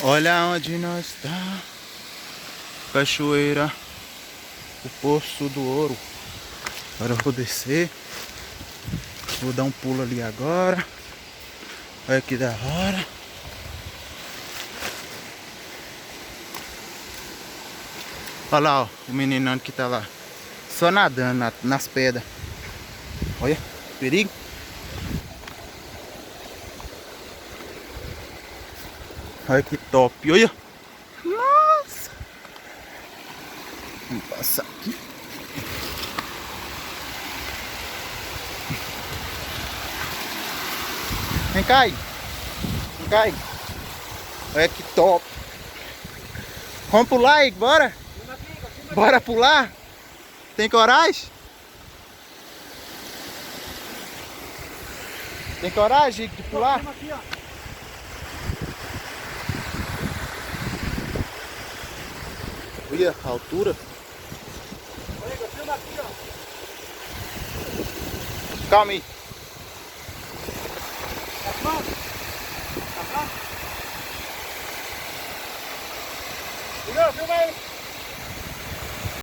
Olha onde nós está. Cachoeira. O Poço do Ouro. Agora eu vou descer. Vou dar um pulo ali agora. Olha que da hora. Olha lá, ó, o meninão que tá lá. Só nadando nas pedras. Olha, perigo. Olha que top. Olha. Nossa. Vamos passar aqui. Vem cá aí. Vem cá aí. Olha que top. Vamos pular aí, bora? Bora pular? Tem coragem? Tem coragem de pular? Olha a altura. Calma aí. Filma aí.